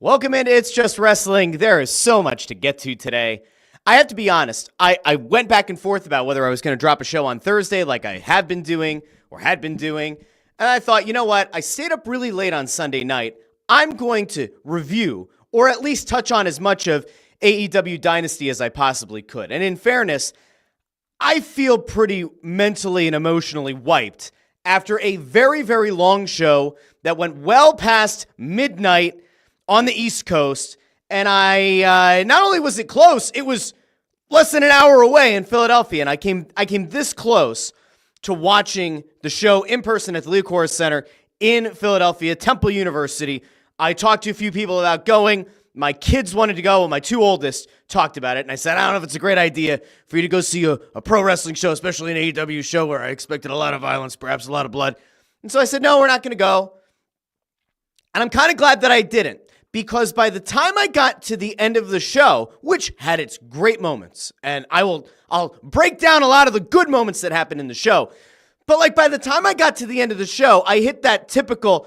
Welcome into It's Just Wrestling. There is so much to get to today. I have to be honest, I went back and forth about whether I was going to drop a show on Thursday like I have been doing or had been doing. And I thought, you know what? I stayed up really late on Sunday night. I'm going to review or at least touch on as much of AEW Dynasty as I possibly could. And in fairness, I feel pretty mentally and emotionally wiped after a very, very long show that went well past midnight on the East Coast. And I not only was it close, it was less than an hour away in Philadelphia. And I came this close to watching the show in person at the Liacouras Center in Philadelphia, Temple University. I talked to a few people about going. My kids wanted to go, and my two oldest talked about it. And I said, I don't know if it's a great idea for you to go see a pro wrestling show, especially an AEW show where I expected a lot of violence, perhaps a lot of blood. And so I said, no, we're not going to go. And I'm kind of glad that I didn't, because by the time I got to the end of the show, which had its great moments, and I'll break down a lot of the good moments that happened in the show, but like by the time I got to the end of the show, I hit that typical,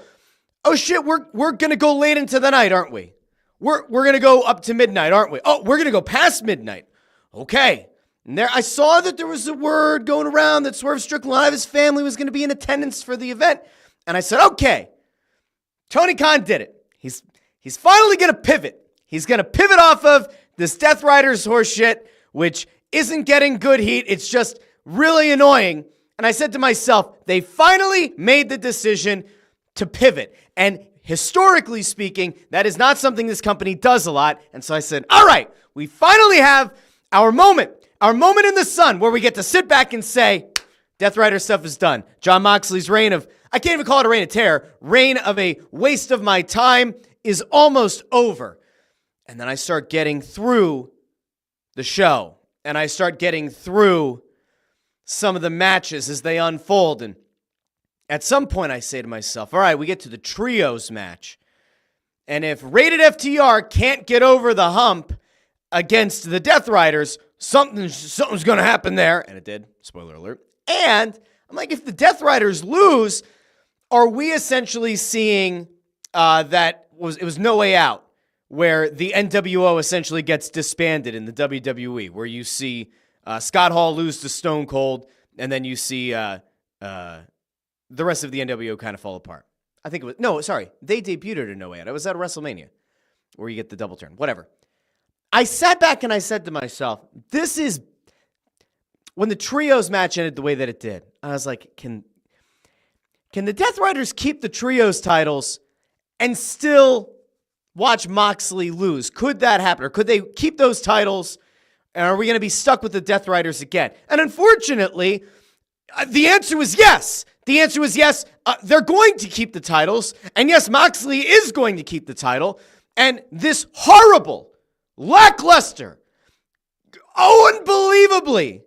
oh shit, we're going to go late into the night, aren't we? We're going to go up to midnight, aren't we? Oh, we're going to go past midnight. Okay. And there, I saw that there was a word going around that Swerve Strickland, a lot of his family was going to be in attendance for the event. And I said, okay, Tony Khan did it. He's finally going to pivot. He's going to pivot off of this Death Riders horse shit, which isn't getting good heat. It's just really annoying. And I said to myself, they finally made the decision to pivot. And historically speaking, that is not something this company does a lot. And so I said, all right, we finally have our moment in the sun where we get to sit back and say, Death Rider stuff is done. Jon Moxley's reign of, I can't even call it a reign of terror, reign of a waste of my time is almost over. And then I start getting through the show, and I start getting through some of the matches as they unfold. And at some point I say to myself, all right, we get to the trios match. And if Rated FTR can't get over the hump against the Death Riders, something's going to happen there. And it did. Spoiler alert. And I'm like, if the Death Riders lose, are we essentially seeing it was No Way Out, where the NWO essentially gets disbanded in the WWE, where you see Scott Hall lose to Stone Cold, and then you see the rest of the NWO kind of fall apart. I think it was, no, sorry, they debuted it in No Way Out. It was at WrestleMania, where you get the double turn, whatever. I sat back and I said to myself, this is, when the trios match ended the way that it did, I was like, can the Death Riders keep the trios titles and still watch Moxley lose? Could that happen? Or could they keep those titles? And are we going to be stuck with the Death Riders again? And unfortunately, the answer was yes. The answer was yes. They're going to keep the titles. And yes, Moxley is going to keep the title. And this horrible, lackluster, unbelievably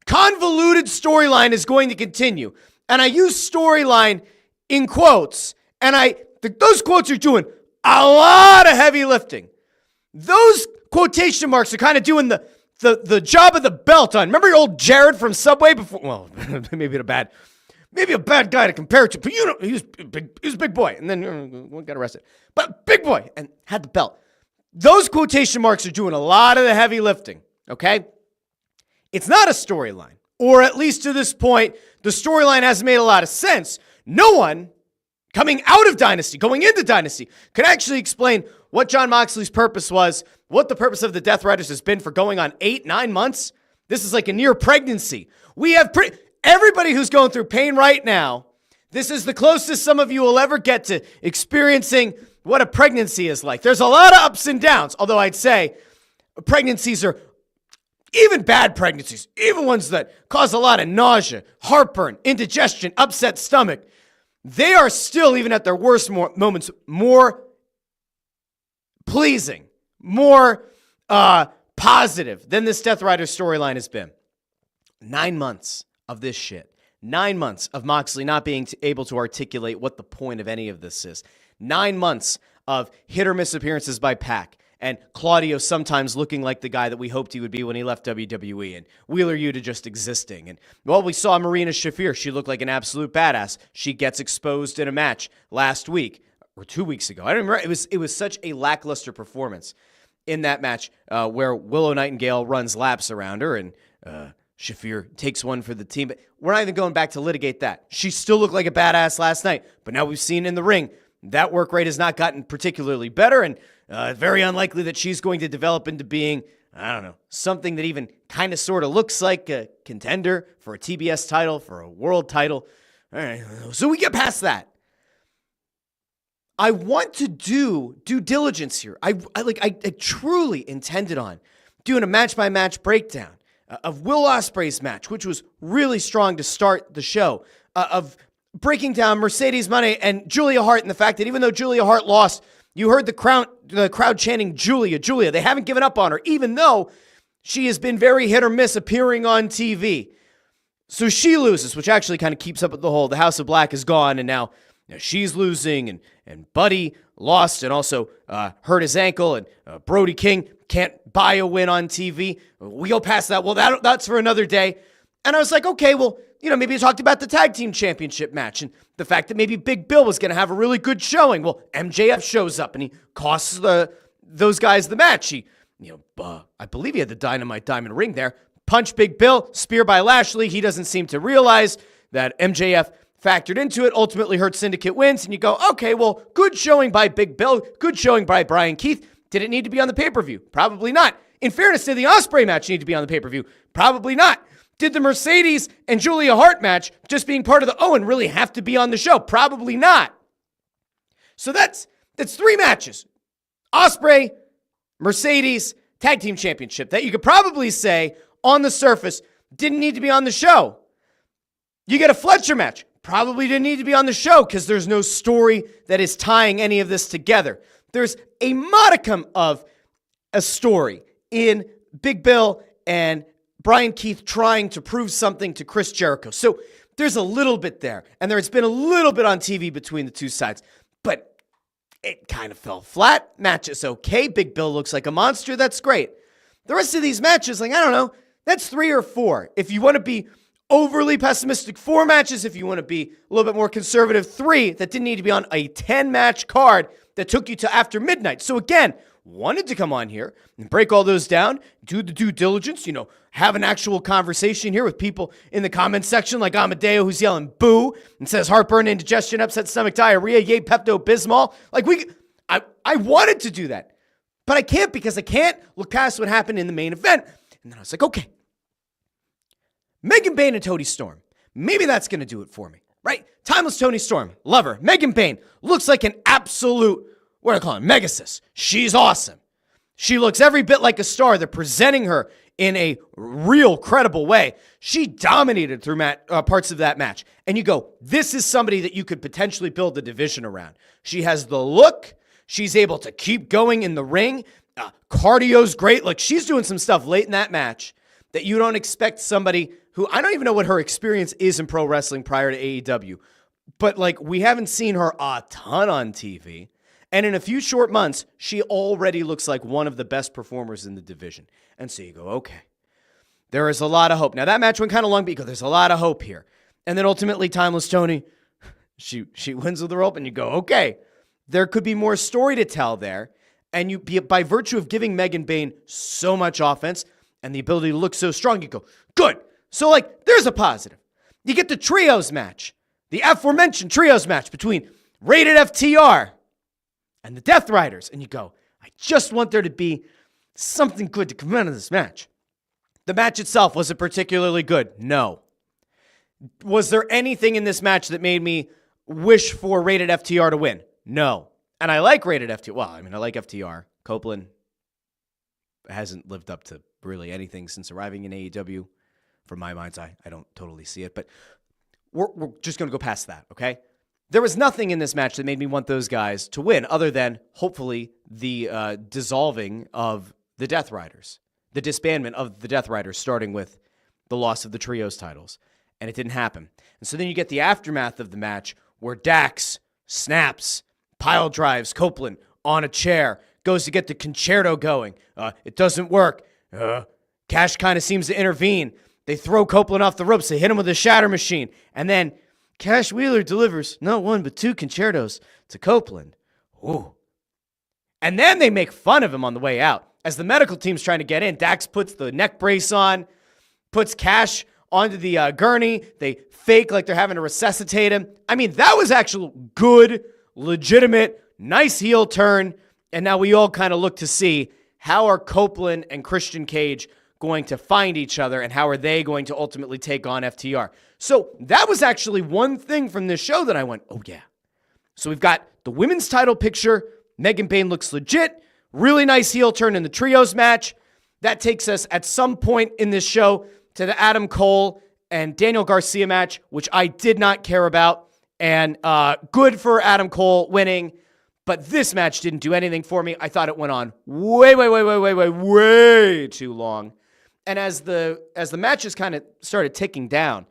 convoluted storyline is going to continue. And I use storyline in quotes. And those quotes are doing a lot of heavy lifting. Those quotation marks are kind of doing the job of the belt on. Remember old Jared from Subway before? Well, maybe a bad guy to compare it to, but you know, he was a big boy, and then one got arrested. But big boy, and had the belt. Those quotation marks are doing a lot of the heavy lifting, okay? It's not a storyline, or at least to this point, the storyline hasn't made a lot of sense. No one coming out of Dynasty, going into Dynasty, could actually explain what Jon Moxley's purpose was, what the purpose of the Death Riders has been for going on 8-9 months. This is like a near pregnancy. We have everybody who's going through pain right now. This is the closest some of you will ever get to experiencing what a pregnancy is like. There's a lot of ups and downs, although I'd say pregnancies are, even bad pregnancies, even ones that cause a lot of nausea, heartburn, indigestion, upset stomach, they are still, even at their worst moments, more pleasing, more positive than this Death Rider storyline has been. 9 months of this shit. 9 months of Moxley not being able to articulate what the point of any of this is. 9 months of hit or miss appearances by Pac, and Claudio sometimes looking like the guy that we hoped he would be when he left WWE, and Wheeler Yuta just existing. And, well, we saw Marina Shafir. She looked like an absolute badass. She gets exposed in a match last week, or 2 weeks ago. I don't remember. It was such a lackluster performance in that match where Willow Nightingale runs laps around her and Shafir takes one for the team. But we're not even going back to litigate that. She still looked like a badass last night, but now we've seen in the ring that work rate has not gotten particularly better, and very unlikely that she's going to develop into being, I don't know, something that even kind of sort of looks like a contender for a TBS title, for a world title. All right, so we get past that. I want to do due diligence here. I truly intended on doing a match-by-match breakdown of Will Ospreay's match, which was really strong to start the show, of breaking down Mercedes Moné and Julia Hart, and the fact that even though Julia Hart lost, you heard the crowd chanting, Julia, Julia. They haven't given up on her, even though she has been very hit or miss appearing on TV. So she loses, which actually kind of keeps up with the whole, the House of Black is gone, and now she's losing, and Buddy lost and also hurt his ankle, and Brody King can't buy a win on TV. We go past that. Well, that's for another day. And I was like, okay, well, maybe you talked about the tag team championship match and the fact that maybe Big Bill was going to have a really good showing. Well, MJF shows up and he costs those guys the match. I believe he had the Dynamite Diamond ring there. Punch Big Bill, spear by Lashley. He doesn't seem to realize that MJF factored into it, ultimately Hurt Syndicate wins, and you go, okay, well, good showing by Big Bill, good showing by Brian Keith. Did it need to be on the pay-per-view? Probably not. In fairness, did the Ospreay match need to be on the pay-per-view? Probably not. Did the Mercedes and Julia Hart match, just being part of the Owen, really have to be on the show? Probably not. So that's 3 matches. Ospreay, Mercedes, Tag Team Championship, that you could probably say, on the surface, didn't need to be on the show. You get a Fletcher match. Probably didn't need to be on the show because there's no story that is tying any of this together. There's a modicum of a story in Big Bill and Brian Keith trying to prove something to Chris Jericho. So there's a little bit there, and there's been a little bit on TV between the two sides, but it kind of fell flat. Match is okay. Big Bill looks like a monster. That's great. The rest of these matches, I don't know, that's 3 or 4. If you want to be overly pessimistic, 4 matches. If you want to be a little bit more conservative, 3 that didn't need to be on a 10-match card that took you to after midnight. So again, wanted to come on here and break all those down, do the due diligence, have an actual conversation here with people in the comments section like Amadeo who's yelling boo and says heartburn, indigestion, upset stomach, diarrhea, yay, Pepto-Bismol. I wanted to do that, but I can't because I can't look past what happened in the main event. And then I was like, okay, Megan Bayne and Toni Storm. Maybe that's going to do it for me, right? Timeless Toni Storm. Love her. Megan Bayne looks like an absolute, what do I call it, megasis. She's awesome. She looks every bit like a star. They're presenting her in a real credible way. She dominated through parts of that match. And you go, this is somebody that you could potentially build the division around. She has the look. She's able to keep going in the ring. Cardio's great. Like, she's doing some stuff late in that match that you don't expect somebody who, I don't even know what her experience is in pro wrestling prior to AEW, but we haven't seen her a ton on TV. And in a few short months, she already looks like one of the best performers in the division. And so you go, okay, there is a lot of hope. Now that match went kind of long, but you go, there's a lot of hope here. And then ultimately, Timeless Toni, she wins with the rope, and you go, okay, there could be more story to tell there. And by virtue of giving Megan Bayne so much offense and the ability to look so strong, you go, good. So there's a positive. You get the trios match, the aforementioned trios match between Rated FTR and the Death Riders. And you go, I just want there to be something good to come out of this match. The match itself, was it particularly good? No. Was there anything in this match that made me wish for Rated FTR to win? No. And I like Rated FTR. Well, I like FTR. Copeland hasn't lived up to really anything since arriving in AEW. From my mind's eye, I don't totally see it, but we're just going to go past that, okay? There was nothing in this match that made me want those guys to win other than, hopefully, the dissolving of the Death Riders, the disbandment of the Death Riders, starting with the loss of the trios titles, and it didn't happen. And so then you get the aftermath of the match where Dax snaps, pile drives Copeland on a chair, goes to get the concerto going. It doesn't work. Cash kind of seems to intervene. They throw Copeland off the ropes. They hit him with a shatter machine. And then Cash Wheeler delivers not 1, but 2 concertos to Copeland. Ooh. And then they make fun of him on the way out. As the medical team's trying to get in, Dax puts the neck brace on, puts Cash onto the gurney. They fake like they're having to resuscitate him. I mean, that was actually good, legitimate, nice heel turn. And now we all kind of look to see how are Copeland and Christian Cage going to find each other and how are they going to ultimately take on FTR. So that was actually one thing from this show that I went, oh yeah. So we've got the women's title picture. Megan Bayne looks legit. Really nice heel turn in the trios match. That takes us at some point in this show to the Adam Cole and Daniel Garcia match, which I did not care about. And good for Adam Cole winning. But this match didn't do anything for me. I thought it went on way too long. And as the matches kind of started ticking down,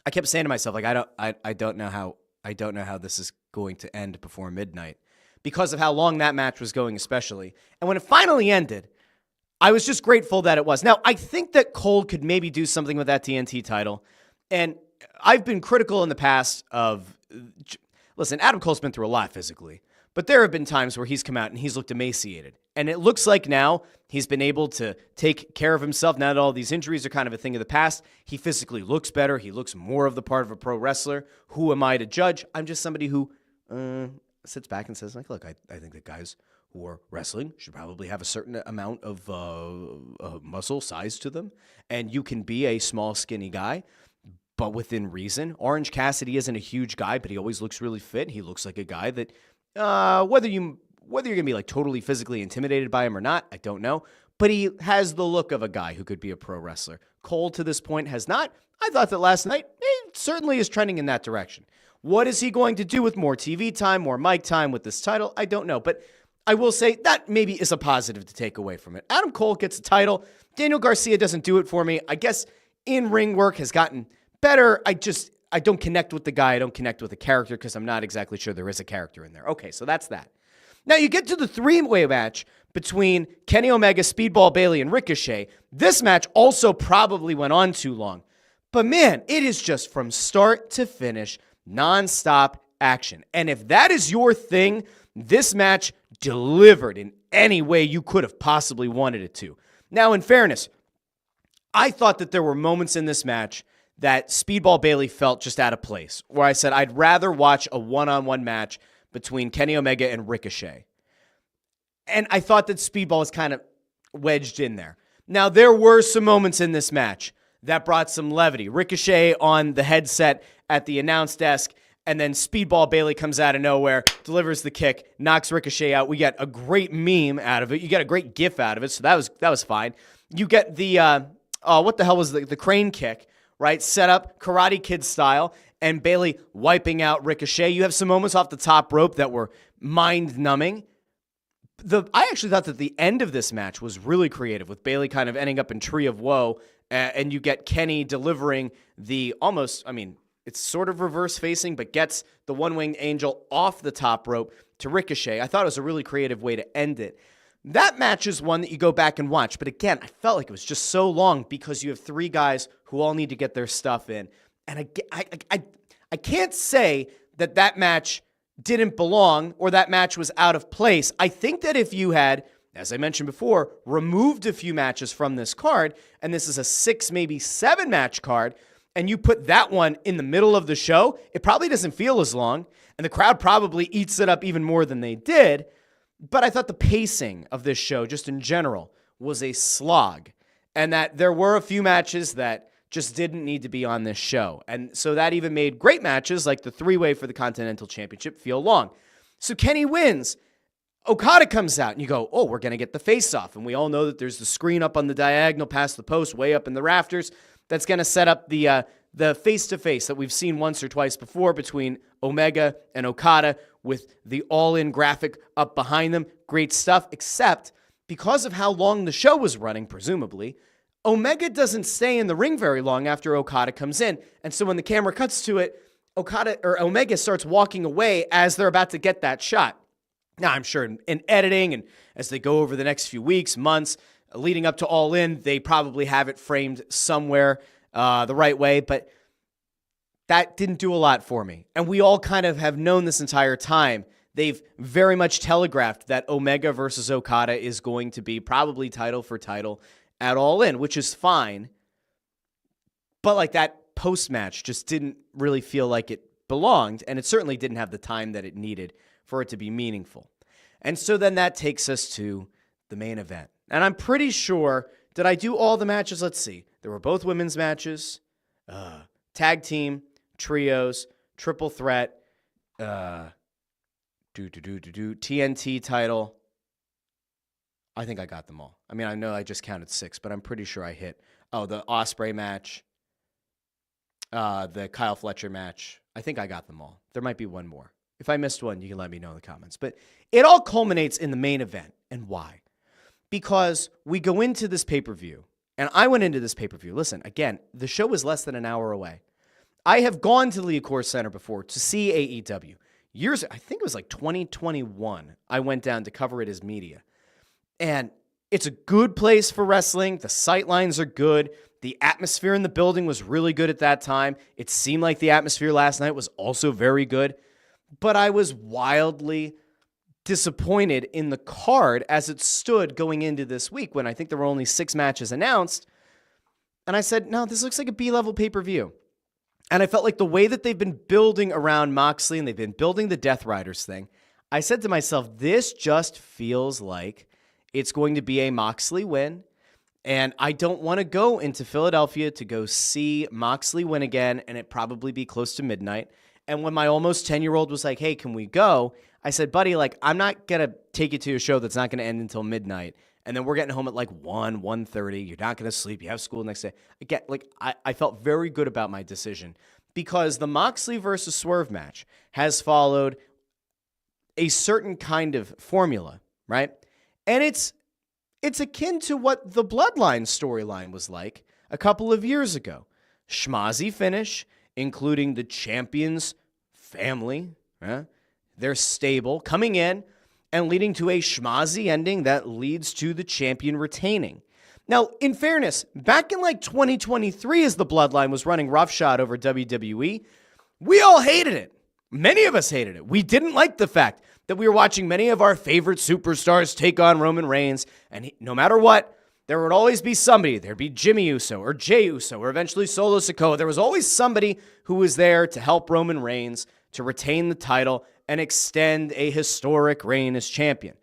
I kept saying to myself, like, I don't know how this is going to end before midnight because of how long that match was going, especially. And when it finally ended, I was just grateful that it was. Now, I think that Cole could maybe do something with that TNT title. And I've been critical in the past of, listen, Adam Cole's been through a lot physically, but there have been times where he's come out and he's looked emaciated. And it looks like now he's been able to take care of himself. Now that all these injuries are kind of a thing of the past, he physically looks better. He looks more of the part of a pro wrestler. Who am I to judge? I'm just somebody who sits back and says, like, look, I think that guys who are wrestling should probably have a certain amount of muscle size to them. And you can be a small, skinny guy, but within reason. Orange Cassidy isn't a huge guy, but he always looks really fit. He looks like a guy that whether you're going to be like totally physically intimidated by him or not, I don't know. But he has the look of a guy who could be a pro wrestler. Cole, to this point, has not. I thought that last night, he certainly is trending in that direction. What is he going to do with more TV time, more mic time with this title? I don't know. But I will say that maybe is a positive to take away from it. Adam Cole gets a title. Daniel Garcia doesn't do it for me. I guess in-ring work has gotten better. I don't connect with the guy. I don't connect with the character because I'm not exactly sure there is a character in there. Okay, so that's that. Now you get to the three-way match between Kenny Omega, Speedball Bayley, and Ricochet. This match also probably went on too long. But man, it is just from start to finish, nonstop action. And if that is your thing, this match delivered in any way you could have possibly wanted it to. Now, in fairness, I thought that there were moments in this match that Speedball Bayley felt just out of place, where I said I'd rather watch a one-on-one match between Kenny Omega and Ricochet. And I thought that Speedball was kind of wedged in there. Now, there were some moments in this match that brought some levity. Ricochet on the headset at the announce desk, and then Speedball Bayley comes out of nowhere, delivers the kick, knocks Ricochet out. We get a great meme out of it. You get a great gif out of it, so that was fine. You get the, what the hell was the crane kick, right? Set up Karate Kid style, and Bayley wiping out Ricochet. You have some moments off the top rope that were mind-numbing. I actually thought that the end of this match was really creative, with Bayley kind of ending up in Tree of Woe, and you get Kenny delivering the almost, I mean, it's sort of reverse facing, but gets the one-winged angel off the top rope to Ricochet. I thought it was a really creative way to end it. That match is one that you go back and watch. But again, I felt like it was just so long because you have three guys who all need to get their stuff in. And I can't say that match didn't belong or that match was out of place. I think that if you had, as I mentioned before, removed a few matches from this card, and this is a 6, maybe 7 match card, and you put that one in the middle of the show, it probably doesn't feel as long, and the crowd probably eats it up even more than they did. But I thought the pacing of this show, just in general, was a slog, and that there were a few matches that just didn't need to be on this show. And so that even made great matches like the 3-way for the Continental Championship feel long. So Kenny wins. Okada comes out, and you go, oh, we're going to get the face-off. And we all know that there's the screen up on the diagonal past the post, way up in the rafters, that's going to set up the face-to-face that we've seen once or twice before between Omega and Okada with the all-in graphic up behind them. Great stuff, except because of how long the show was running, presumably, Omega doesn't stay in the ring very long after Okada comes in. And so when the camera cuts to it, Omega starts walking away as they're about to get that shot. Now, I'm sure in editing and as they go over the next few weeks, months, leading up to All In, they probably have it framed somewhere the right way, but that didn't do a lot for me. And we all kind of have known this entire time They've very much telegraphed that Omega versus Okada is going to be probably title for title at All In, which is fine. But like that post-match just didn't really feel like it belonged, and it certainly didn't have the time that it needed for it to be meaningful. And so then that takes us to the main event. And I'm pretty sure, did I do all the matches? Let's see. There were both women's matches, tag team, trios, triple threat, TNT title. I think I got them all. I mean, I know I just counted 6, but I'm pretty sure I hit. Oh, the Ospreay match, the Kyle Fletcher match. I think I got them all. There might be one more. If I missed one, you can let me know in the comments. But it all culminates in the main event. And why? Because we go into this pay-per-view, and I went into this pay-per-view. Listen, again, the show was less than an hour away. I have gone to the Accor Center before to see AEW. I think it was like 2021, I went down to cover it as media. And it's a good place for wrestling. The sight lines are good. The atmosphere in the building was really good at that time. It seemed like the atmosphere last night was also very good. But I was wildly disappointed in the card as it stood going into this week when I think there were only 6 matches announced. And I said, no, this looks like a B-level pay-per-view. And I felt like the way that they've been building around Moxley and they've been building the Death Riders thing, I said to myself, this just feels like it's going to be a Moxley win. And I don't want to go into Philadelphia to go see Moxley win again and it probably be close to midnight. And when my almost 10-year-old was like, hey, can we go? I said, buddy, like, I'm not going to take you to a show that's not going to end until midnight. And then we're getting home at like 1:30. You're not going to sleep. You have school the next day. Again, like, I felt very good about my decision because the Moxley versus Swerve match has followed a certain kind of formula, right? And it's akin to what the Bloodline storyline was like a couple of years ago. Schmozzy finish, including the champion's family, their stable, coming in and leading to a schmozzy ending that leads to the champion retaining. Now, in fairness, back in like 2023 as the Bloodline was running roughshod over WWE, we all hated it. Many of us hated it. We didn't like the fact that we were watching many of our favorite superstars take on Roman Reigns, and no matter what, there would always be somebody. There'd be Jimmy Uso or Jey Uso or eventually Solo Sikoa. There was always somebody who was there to help Roman Reigns to retain the title and extend a historic reign as champion.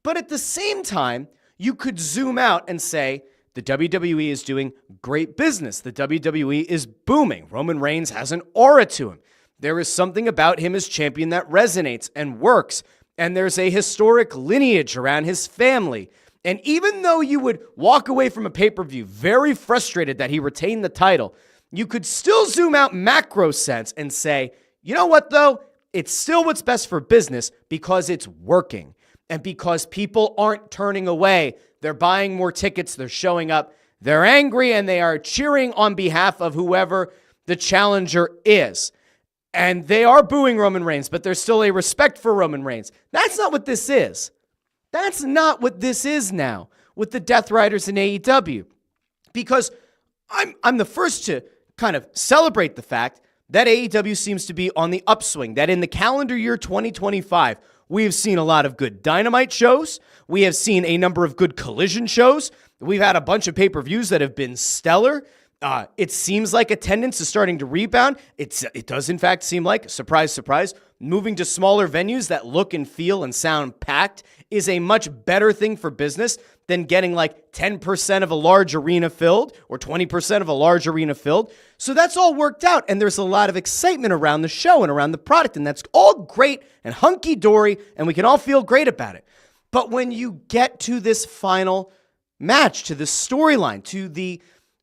But at the same time, you could zoom out and say, the WWE is doing great business. The WWE is booming. Roman Reigns has an aura to him. There is something about him as champion that resonates and works. And there's a historic lineage around his family. And even though you would walk away from a pay-per-view very frustrated that he retained the title, you could still zoom out macro sense and say, you know what though? It's still what's best for business because it's working. And because people aren't turning away. They're buying more tickets. They're showing up. They're angry and they are cheering on behalf of whoever the challenger is. And they are booing Roman Reigns, but there's still a respect for Roman Reigns. That's not what this is. That's not what this is now with the Death Riders in AEW. Because I'm the first to kind of celebrate the fact that AEW seems to be on the upswing, that in the calendar year 2025, we have seen a lot of good Dynamite shows. We have seen a number of good Collision shows. We've had a bunch of pay-per-views that have been stellar. It seems like attendance is starting to rebound. It does, in fact, seem like, surprise, surprise, moving to smaller venues that look and feel and sound packed is a much better thing for business than getting like 10% of a large arena filled or 20% of a large arena filled. So that's all worked out, and there's a lot of excitement around the show and around the product, and that's all great and hunky-dory, and we can all feel great about it. But when you get to this final match, to the storyline, to the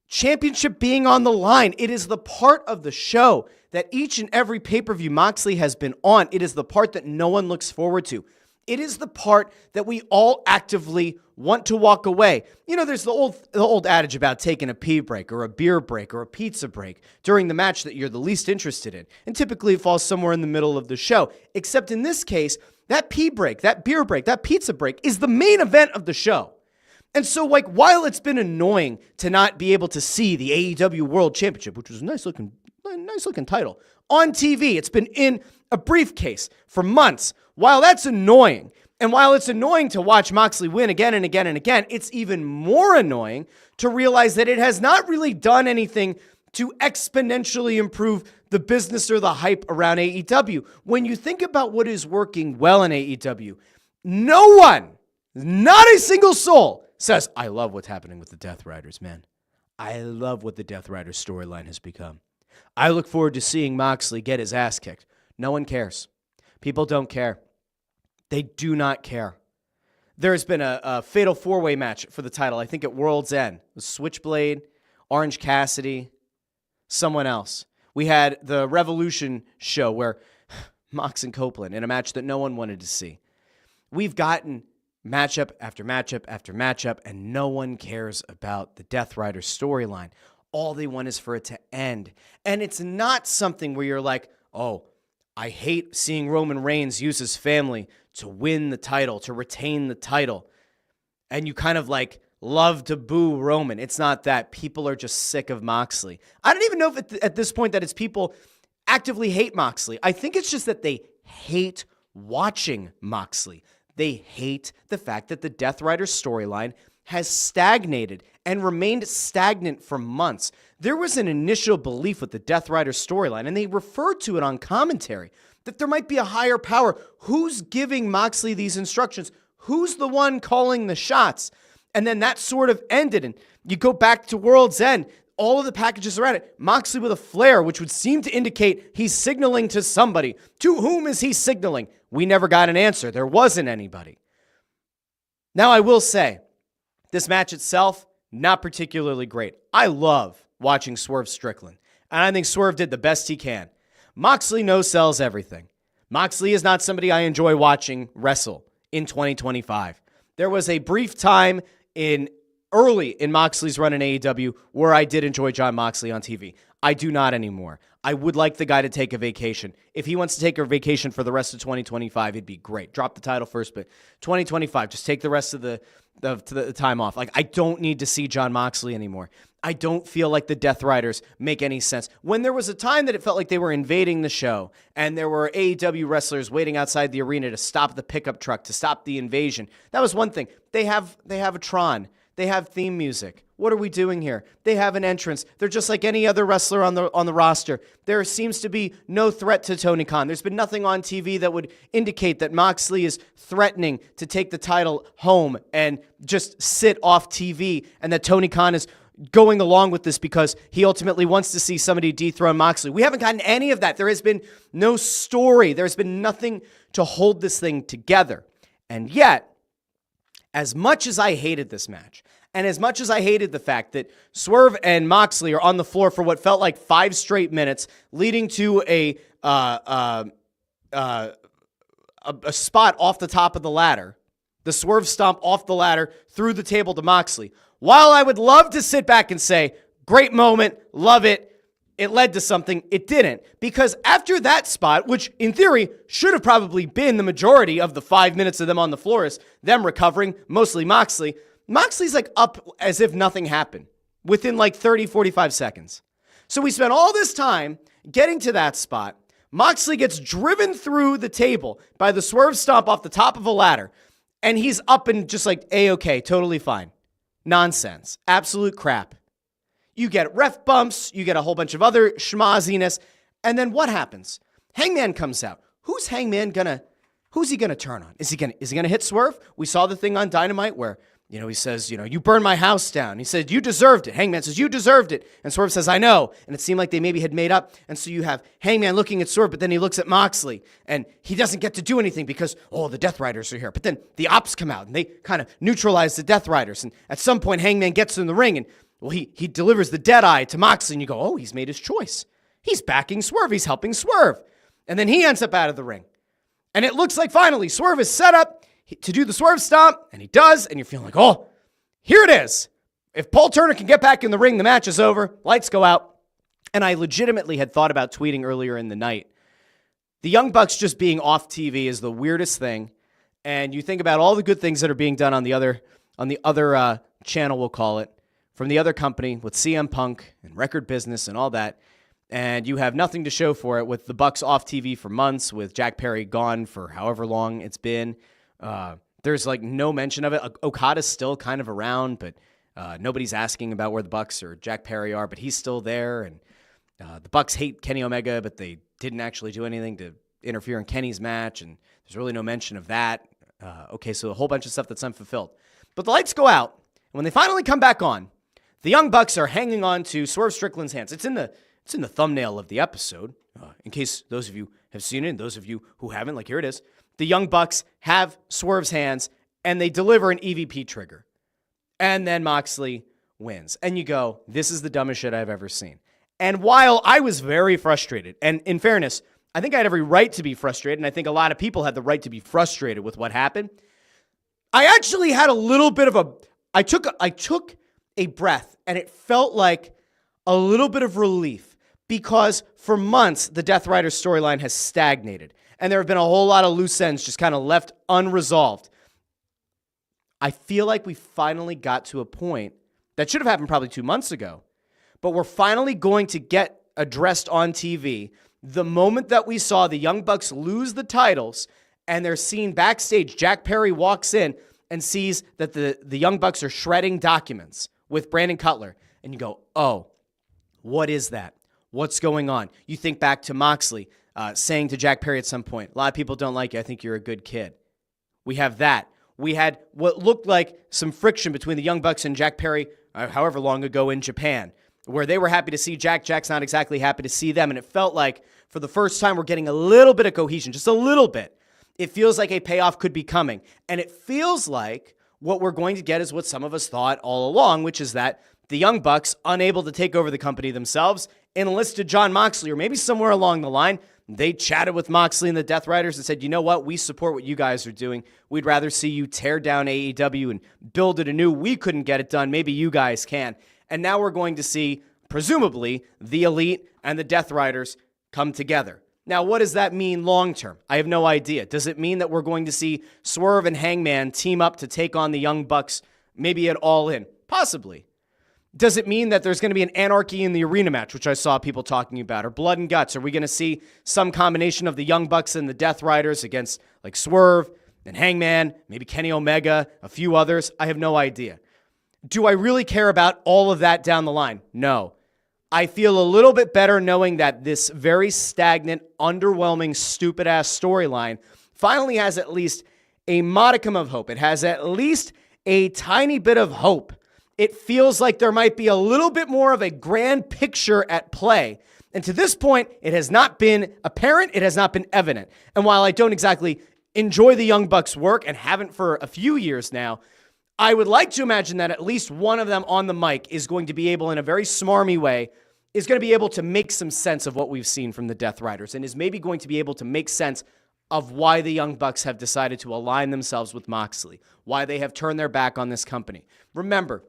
championship being on the line, it is the part of the show that each and every pay-per-view Moxley has been on. It is the part that no one looks forward to. It is the part that we all actively want to walk away. You know, there's the old adage about taking a pee break or a beer break or a pizza break during the match that you're the least interested in. And typically it falls somewhere in the middle of the show. Except in this case, that pee break, that beer break, that pizza break is the main event of the show. And so, like, while it's been annoying to not be able to see the AEW World Championship, which was a nice looking title, on TV, it's been in a briefcase for months. while that's annoying, and while it's annoying to watch Moxley win again and again and again, it's even more annoying to realize that it has not really done anything to exponentially improve the business or the hype around AEW. When you think about what is working well in AEW, no one, not a single soul, says, I love what's happening with the Death Riders, man. I love what the Death Riders storyline has become. I look forward to seeing Moxley get his ass kicked. No one cares. People don't care. They do not care. There's been a fatal four-way match for the title, I think at World's End. It was Switchblade, Orange Cassidy, someone else. We had the Revolution show where Mox and Copeland in a match that no one wanted to see. We've gotten matchup after matchup after matchup, and no one cares about the Death Rider storyline. All they want is for it to end. And it's not something where you're like, oh, I hate seeing Roman Reigns use his family to win the title, to retain the title. And you kind of like love to boo Roman. It's not that. People are just sick of Moxley. I don't even know if at this point that it's people actively hate Moxley. I think it's just that they hate watching Moxley. They hate the fact that the Death Rider storyline has stagnated and remained stagnant for months. There was an initial belief with the Death Rider storyline, and they referred to it on commentary, that there might be a higher power. Who's giving Moxley these instructions? Who's the one calling the shots? And then that sort of ended, and you go back to World's End, all of the packages around it, Moxley with a flare, which would seem to indicate he's signaling to somebody. To whom is he signaling? We never got an answer. There wasn't anybody. Now, I will say, this match itself, not particularly great. I love watching Swerve Strickland, and I think Swerve did the best he can. Moxley no-sells everything. Moxley is not somebody I enjoy watching wrestle in 2025. There was a brief time early in Moxley's run in AEW where I did enjoy Jon Moxley on TV. I do not anymore. I would like the guy to take a vacation. If he wants to take a vacation for the rest of 2025, it'd be great. Drop the title first, but 2025, just take the rest of the time off. Like, I don't need to see Jon Moxley anymore. I don't feel like the Death Riders make any sense. When there was a time that it felt like they were invading the show and there were AEW wrestlers waiting outside the arena to stop the pickup truck, to stop the invasion, that was one thing. They have a Tron. They have theme music. What are we doing here? They have an entrance. They're just like any other wrestler on the roster. There seems to be no threat to Tony Khan. There's been nothing on TV that would indicate that Moxley is threatening to take the title home and just sit off TV, and that Tony Khan is going along with this because he ultimately wants to see somebody dethrone Moxley. We haven't gotten any of that. There has been no story. There's been nothing to hold this thing together. And yet, as much as I hated this match, and as much as I hated the fact that Swerve and Moxley are on the floor for what felt like 5 straight minutes, leading to a spot off the top of the ladder, the Swerve stomp off the ladder through the table to Moxley, while I would love to sit back and say, great moment, love it, it led to something, it didn't. Because after that spot, which in theory should have probably been the majority of the 5 minutes of them on the floor, is them recovering, mostly Moxley's like up as if nothing happened within like 30, 45 seconds. So we spent all this time getting to that spot. Moxley gets driven through the table by the Swerve stomp off the top of a ladder, and he's up and just like A-okay, totally fine. Nonsense. Absolute crap. You get ref bumps, you get a whole bunch of other schmaziness, and then what happens? Hangman comes out. Who's he gonna turn on? Is he gonna hit Swerve? We saw the thing on Dynamite where, he says, you burned my house down. He said, you deserved it. Hangman says, you deserved it. And Swerve says, I know. And it seemed like they maybe had made up. And so you have Hangman looking at Swerve, but then he looks at Moxley and he doesn't get to do anything because, the Death Riders are here. But then the Ops come out and they kind of neutralize the Death Riders. And at some point, Hangman gets in the ring and, he delivers the dead eye to Moxley. And you go, he's made his choice. He's backing Swerve. He's helping Swerve. And then he ends up out of the ring. And it looks like finally Swerve is set up to do the Swerve stomp. And he does. And you're feeling like, here it is. If Paul Turner can get back in the ring, the match is over. Lights go out. And I legitimately had thought about tweeting earlier in the night. The Young Bucks just being off TV is the weirdest thing. And you think about all the good things that are being done on the other channel, we'll call it, from the other company with CM Punk and Record Business and all that. and you have nothing to show for it with the Bucks off TV for months, with Jack Perry gone for however long it's been. There's like no mention of it. Okada's still kind of around, but nobody's asking about where the Bucks or Jack Perry are, but he's still there. And the Bucks hate Kenny Omega, but they didn't actually do anything to interfere in Kenny's match, and there's really no mention of that. Okay, so a whole bunch of stuff that's unfulfilled. But the lights go out, and when they finally come back on, the Young Bucks are hanging on to Swerve Strickland's hands. It's in the thumbnail of the episode, in case those of you have seen it, and those of you who haven't, like here it is. The Young Bucks have Swerve's hands, and they deliver an EVP trigger. And then Moxley wins. And you go, this is the dumbest shit I've ever seen. And while I was very frustrated, and in fairness, I think I had every right to be frustrated, and I think a lot of people had the right to be frustrated with what happened, I actually had a little bit of I took a breath, and it felt like a little bit of relief, because for months, the Death Rider storyline has stagnated, and there have been a whole lot of loose ends just kind of left unresolved. I feel like we finally got to a point that should have happened probably 2 months ago, but we're finally going to get addressed on TV the moment that we saw the Young Bucks lose the titles, and they're seen backstage. Jack Perry walks in and sees that the Young Bucks are shredding documents with Brandon Cutler, and you go, oh, what is that? What's going on? You think back to Moxley saying to Jack Perry at some point, a lot of people don't like you. I think you're a good kid. We have that. We had what looked like some friction between the Young Bucks and Jack Perry however long ago in Japan, where they were happy to see Jack. Jack's not exactly happy to see them. And it felt like for the first time we're getting a little bit of cohesion, just a little bit. It feels like a payoff could be coming. And it feels like what we're going to get is what some of us thought all along, which is that the Young Bucks, unable to take over the company themselves, enlisted Jon Moxley, or maybe somewhere along the line, they chatted with Moxley and the Death Riders and said, you know what? We support what you guys are doing. We'd rather see you tear down AEW and build it anew. We couldn't get it done. Maybe you guys can. And now we're going to see, presumably, the Elite and the Death Riders come together. Now, what does that mean long-term? I have no idea. Does it mean that we're going to see Swerve and Hangman team up to take on the Young Bucks, maybe at All In? Possibly. Does it mean that there's going to be an Anarchy in the Arena match, which I saw people talking about, or Blood and Guts? Are we going to see some combination of the Young Bucks and the Death Riders against like Swerve and Hangman, maybe Kenny Omega, a few others? I have no idea. Do I really care about all of that down the line? No. I feel a little bit better knowing that this very stagnant, underwhelming, stupid-ass storyline finally has at least a modicum of hope. It has at least a tiny bit of hope. It feels like there might be a little bit more of a grand picture at play. And to this point, it has not been apparent. It has not been evident. And while I don't exactly enjoy the Young Bucks' work and haven't for a few years now, I would like to imagine that at least one of them on the mic is going to be able, in a very smarmy way, is going to be able to make some sense of what we've seen from the Death Riders, and is maybe going to be able to make sense of why the Young Bucks have decided to align themselves with Moxley, why they have turned their back on this company. Remember,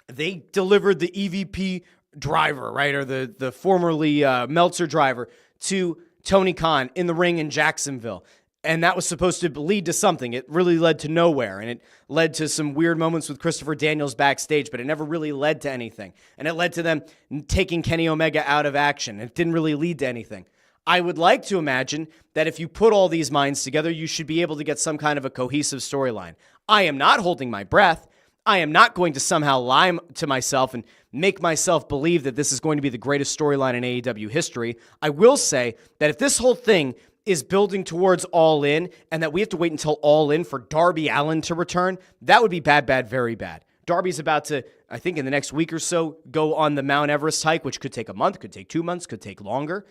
they delivered the EVP driver, right, or the formerly Meltzer driver, to Tony Khan in the ring in Jacksonville. And that was supposed to lead to something. It really led to nowhere. And it led to some weird moments with Christopher Daniels backstage, but it never really led to anything. And it led to them taking Kenny Omega out of action. It didn't really lead to anything. I would like to imagine that if you put all these minds together, you should be able to get some kind of a cohesive storyline. I am not holding my breath. I am not going to somehow lie to myself and make myself believe that this is going to be the greatest storyline in AEW history. I will say that if this whole thing is building towards All In, and that we have to wait until All In for Darby Allin to return, that would be bad, very bad. Darby's about to, I think in the next week or so, go on the Mount Everest hike, which could take a month, could take 2 months, could take longer.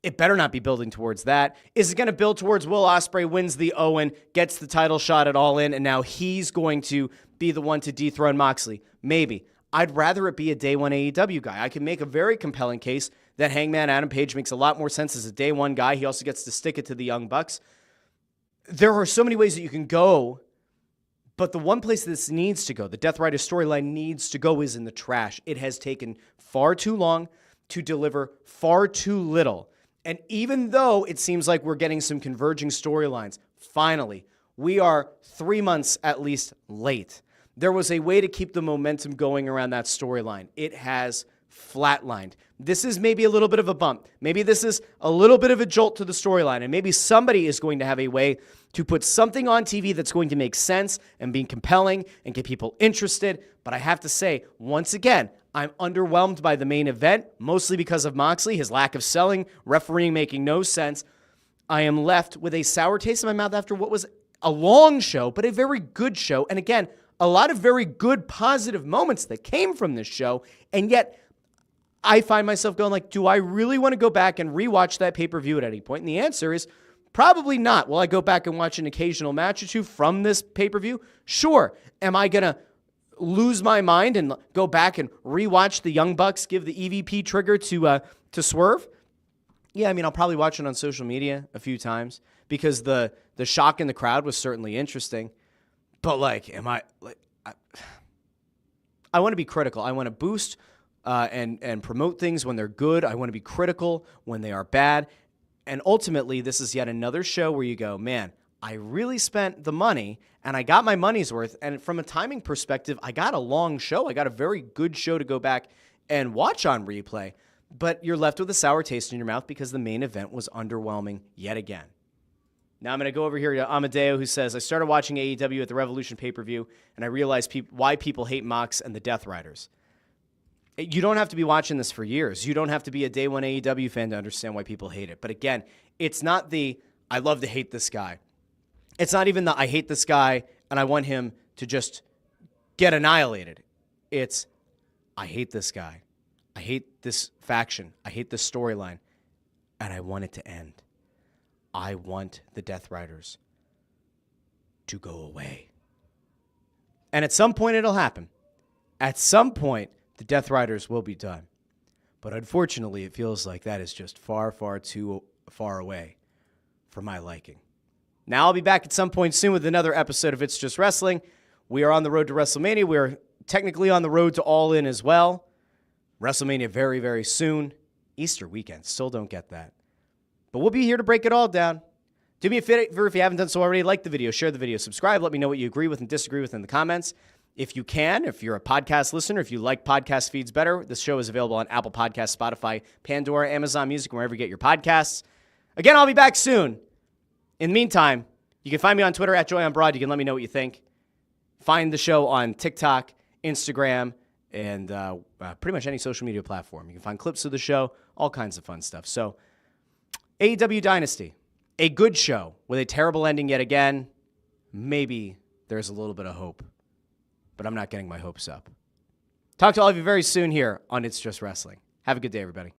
It better not be building towards that. Is it going to build towards Will Ospreay wins the Owen, gets the title shot at All In, and now he's going to be the one to dethrone Moxley? Maybe. I'd rather it be a Day 1 AEW guy. I can make a very compelling case that Hangman Adam Page makes a lot more sense as a Day 1 guy. He also gets to stick it to the Young Bucks. There are so many ways that you can go, but the one place this needs to go, the Death Rider storyline needs to go, is in the trash. It has taken far too long to deliver far too little. And even though it seems like we're getting some converging storylines, finally, we are 3 months at least late. There was a way to keep the momentum going around that storyline. It has flatlined. This is maybe a little bit of a bump. Maybe this is a little bit of a jolt to the storyline, and maybe somebody is going to have a way to put something on TV that's going to make sense and be compelling and get people interested. But I have to say, once again, I'm underwhelmed by the main event, mostly because of Moxley, his lack of selling, refereeing making no sense. I am left with a sour taste in my mouth after what was a long show, but a very good show. And again, a lot of very good, positive moments that came from this show. And yet, I find myself going like, do I really want to go back and rewatch that pay-per-view at any point? And the answer is probably not. Will I go back and watch an occasional match or two from this pay-per-view? Sure. Am I going to lose my mind and go back and rewatch the Young Bucks give the EVP trigger to Swerve? Yeah, I mean, I'll probably watch it on social media a few times because the shock in the crowd was certainly interesting. But like, I want to be critical. I want to boost and promote things when they're good. I want to be critical when they are bad. And ultimately, this is yet another show where you go, man, I really spent the money and I got my money's worth. And from a timing perspective, I got a long show. I got a very good show to go back and watch on replay. But you're left with a sour taste in your mouth because the main event was underwhelming yet again. Now I'm going to go over here to Amadeo, who says, I started watching AEW at the Revolution pay-per-view, and I realized why people hate Mox and the Death Riders. You don't have to be watching this for years. You don't have to be a day one AEW fan to understand why people hate it. But again, it's not the, I love to hate this guy. It's not even the, I hate this guy, and I want him to just get annihilated. It's, I hate this guy. I hate this faction. I hate this storyline, and I want it to end. I want the Death Riders to go away. And at some point, it'll happen. At some point, the Death Riders will be done. But unfortunately, it feels like that is just far, far too far away for my liking. Now, I'll be back at some point soon with another episode of It's Just Wrestling. We are on the road to WrestleMania. We are technically on the road to All In as well. WrestleMania very, very soon. Easter weekend. Still don't get that. But we'll be here to break it all down. Do me a favor if you haven't done so already. Like the video, share the video, subscribe. Let me know what you agree with and disagree with in the comments. If you can, if you're a podcast listener, if you like podcast feeds better, this show is available on Apple Podcasts, Spotify, Pandora, Amazon Music, wherever you get your podcasts. Again, I'll be back soon. In the meantime, you can find me on Twitter at JoyOnBroad. You can let me know what you think. Find the show on TikTok, Instagram, and pretty much any social media platform. You can find clips of the show, all kinds of fun stuff. So, AEW Dynasty, a good show with a terrible ending yet again. Maybe there's a little bit of hope, but I'm not getting my hopes up. Talk to all of you very soon here on It's Just Wrestling. Have a good day, everybody.